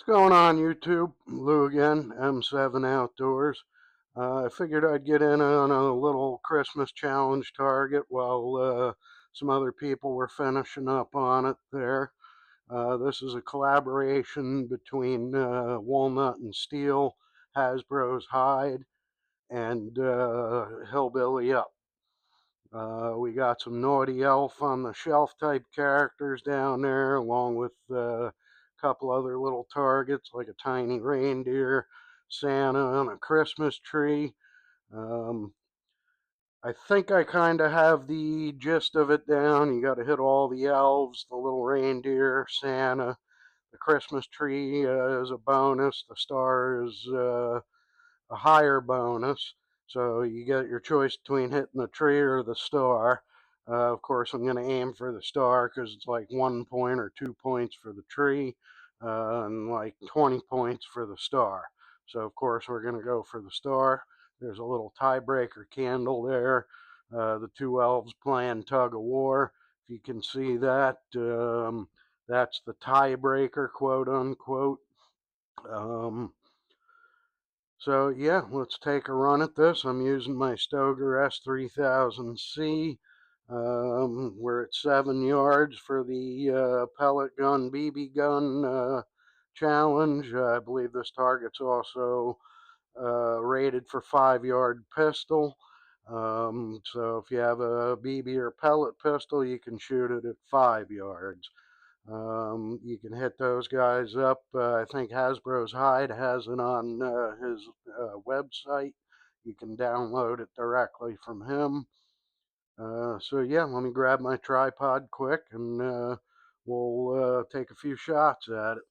What's going on, YouTube? Lou again, M7 Outdoors. I figured I'd get in on a little Christmas challenge target while some other people were finishing up on it there. This is a collaboration between Walnut and Steel, Hasbro's Hide, and Hillbilly Up. We got some Naughty Elf on the Shelf type characters down there, along with a couple other little targets like a tiny reindeer, Santa, and a Christmas tree. Um, I think I kind of have the gist of it down. You got to hit all the elves, the little reindeer, Santa. The Christmas tree is a bonus. The star is a higher bonus. So you get your choice between hitting the tree or the star. Of course, I'm going to aim for the star because it's like 1 point or 2 points for the tree and like 20 points for the star. So, of course, we're going to go for the star. There's a little tiebreaker candle there. The two elves playing tug of war. If you can see that, that's the tiebreaker, quote unquote. So yeah, let's take a run at this. I'm using my Stoeger S3000C. We're at 7 yards for the pellet gun BB gun challenge. I believe this target's also rated for 5-yard pistol. So if you have a BB or pellet pistol, you can shoot it at 5 yards. You can hit those guys up. I think Hasbro's Hide has it on his website. You can download it directly from him. So yeah, let me grab my tripod quick and we'll take a few shots at it.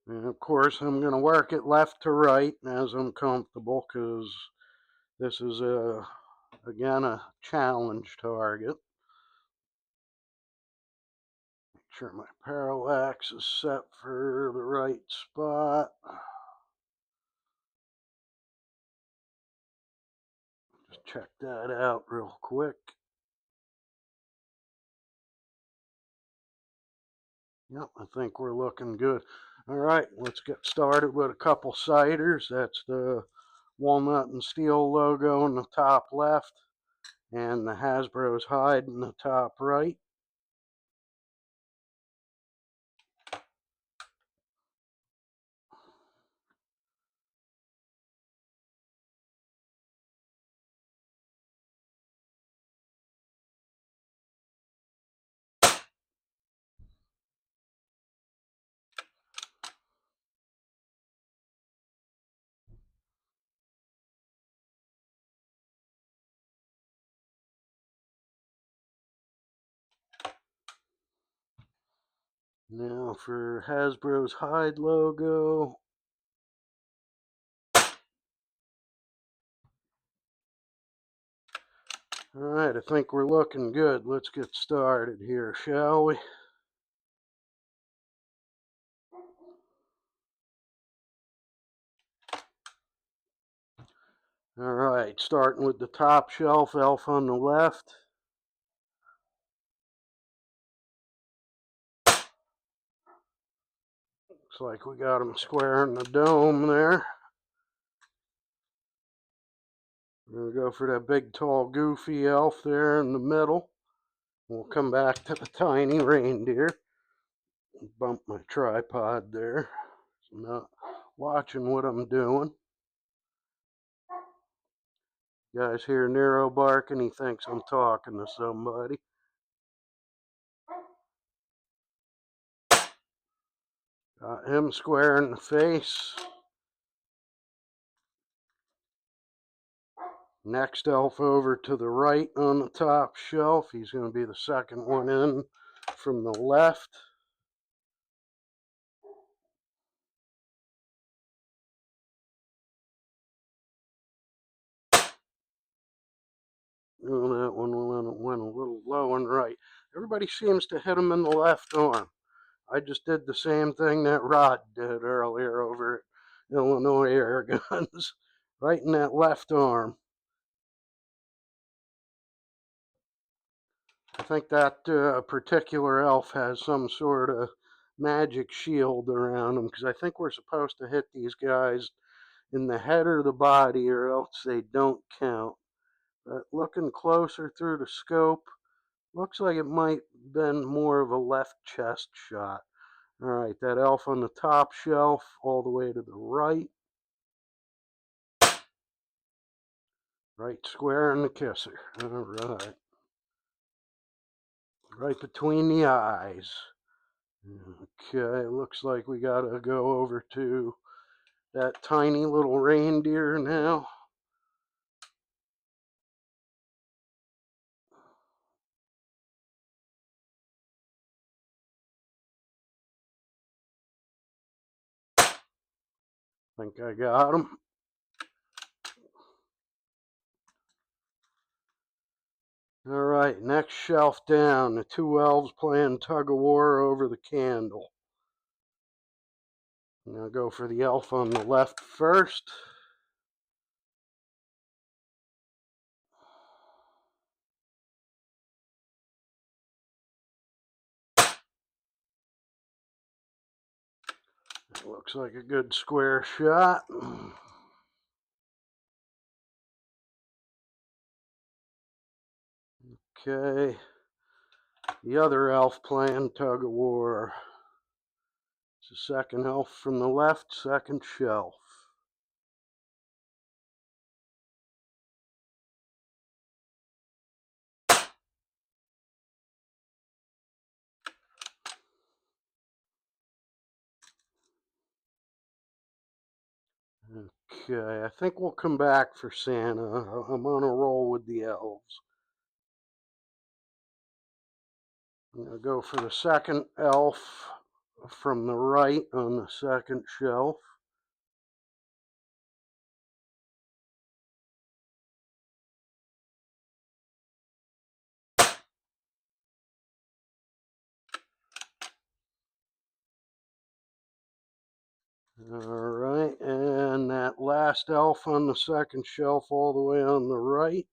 And of course, I'm going to work it left to right as I'm comfortable because this is again a challenge target. Make sure my parallax is set for the right spot. Just check that out real quick. Yep, I think we're looking good. All right, let's get started with a couple sighters. That's the Walnut and Steel logo in the top left and the Hasbro's Hide in the top right. Now for Hasbro's Hide logo. All right, I think we're looking good. Let's get started here, shall we? All right, starting with the top shelf, elf on the left. Looks like we got him square in the dome there. We're going to go for that big, tall, goofy elf there in the middle. We'll come back to the tiny reindeer. Bump my tripod there. I'm not watching what I'm doing. You guys hear Nero barking? He thinks I'm talking to somebody. Got him square in the face. Next elf over to the right on the top shelf. He's going to be the second one in from the left. Oh, that one went a little low and right. Everybody seems to hit him in the left arm. I just did the same thing that Rod did earlier over Illinois air guns, right in that left arm. I think that particular elf has some sort of magic shield around him, because I think we're supposed to hit these guys in the head or the body, or else they don't count. But looking closer through the scope, looks like it might have been more of a left chest shot. All right, that elf on the top shelf, all the way to the right. Right square in the kisser. All right. Right between the eyes. Okay, looks like we gotta go over to that tiny little reindeer now. Think I got him. All right, next shelf down. The two elves playing tug of war over the candle. Now go for the elf on the left first. That looks like a good square shot. Okay, the other elf playing tug of war. It's the second elf from the left, second shelf. Okay, I think we'll come back for Santa. I'm on a roll with the elves. I'm going to go for the second elf from the right on the second shelf. All right, and that last elf on the second shelf all the way on the right.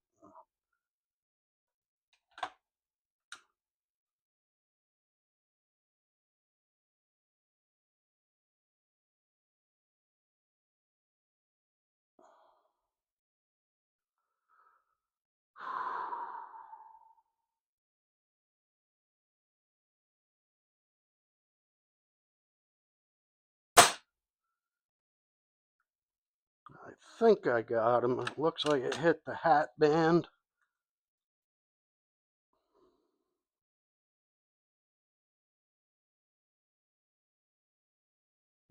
I think I got him. It looks like it hit the hat band.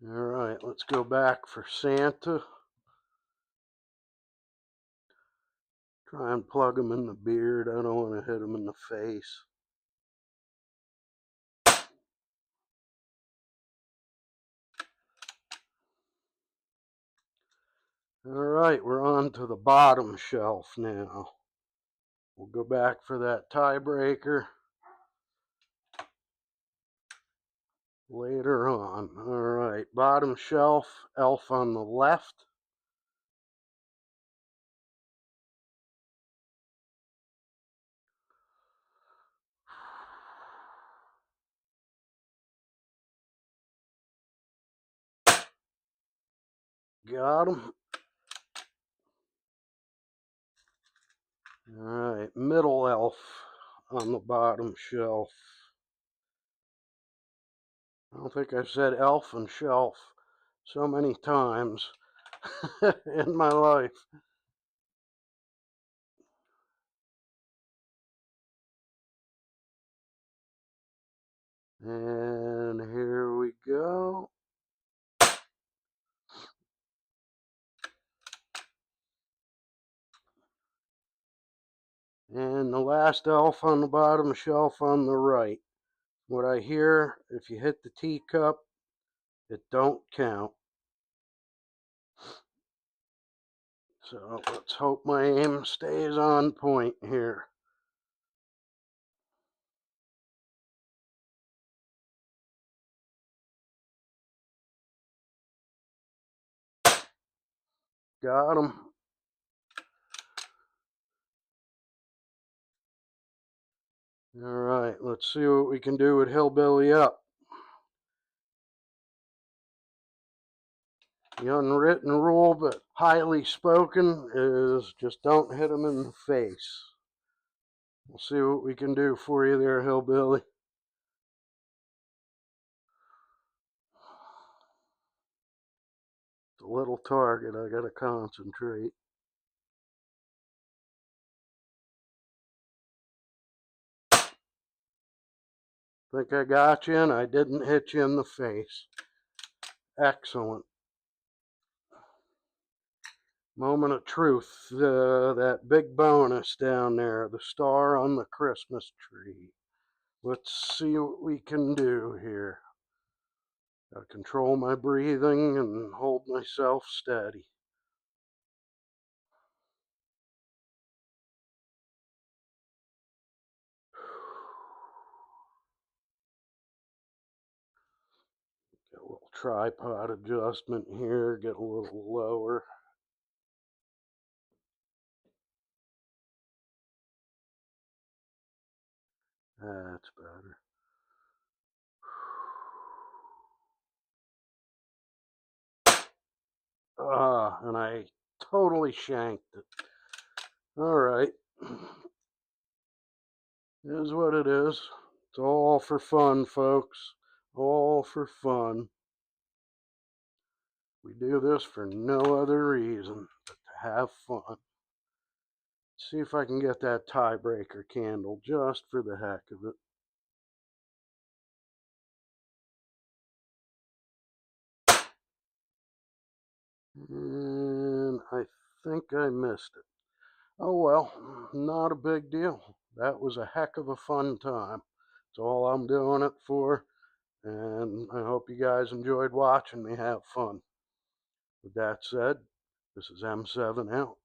All right, let's go back for Santa. Try and plug him in the beard. I don't want to hit him in the face. All right, we're on to the bottom shelf now. We'll go back for that tiebreaker later on. All right, bottom shelf, elf on the left. Got him. All right, middle elf on the bottom shelf. I don't think I've said elf and shelf so many times in my life. And here we go. And the last elf on the bottom shelf on the right. What I hear, if you hit the teacup, it don't count. So let's hope my aim stays on point here. Got him. All right, let's see what we can do with Hillbilly Up. The unwritten rule, but highly spoken, is just don't hit him in the face. We'll see what we can do for you there, Hillbilly. It's a little target. I gotta concentrate. Think I got you, and I didn't hit you in the face. Excellent. Moment of truth. That big bonus down there, the star on the Christmas tree. Let's see what we can do here. Gotta control my breathing and hold myself steady. Get a little tripod adjustment here, get a little lower. That's better. And I totally shanked it. All right. It is what it is. It's all for fun, folks. All for fun. We do this for no other reason but to have fun. See if I can get that tiebreaker candle just for the heck of it. And I think I missed it. Oh well, not a big deal. That was a heck of a fun time. That's all I'm doing it for. And I hope you guys enjoyed watching me have fun. With that said, this is M7 out.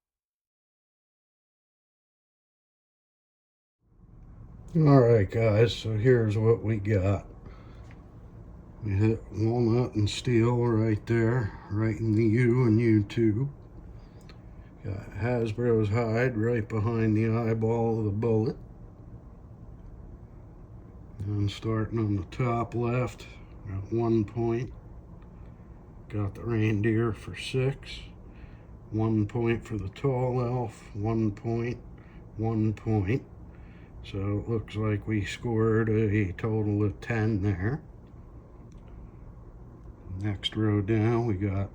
Alright guys, so here's what we got. We hit walnut and steel right there, right in the U and U2. Got Hasbro's hide right behind the eyeball of the bullet. And starting on the top left, got 1 point. Got the reindeer for 6. 1 point for the tall elf, 1 point, 1 point. So it looks like we scored a total of 10 there. Next row down, we got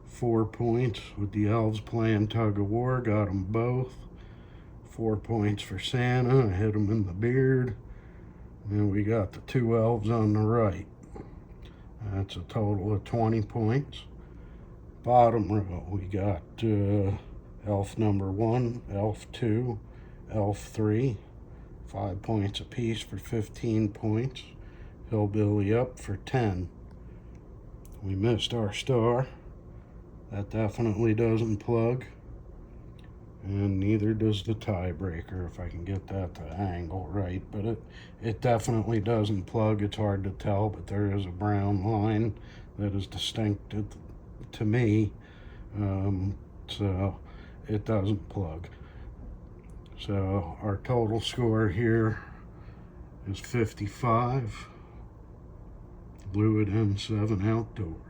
4 points with the elves playing tug of war, got them both. 4 points for Santa, I hit him in the beard. And we got the 2 elves on the right. That's a total of 20 points. Bottom row, we got elf number 1, elf 2, elf 3. 5 points apiece for 15 points. Hillbilly Up for 10. We missed our star. That definitely doesn't plug. And neither does the tiebreaker, if I can get that to angle right. But it definitely doesn't plug. It's hard to tell, but there is a brown line that is distinct to me. So it doesn't plug. So our total score here is 55. Blue at M7 Outdoors.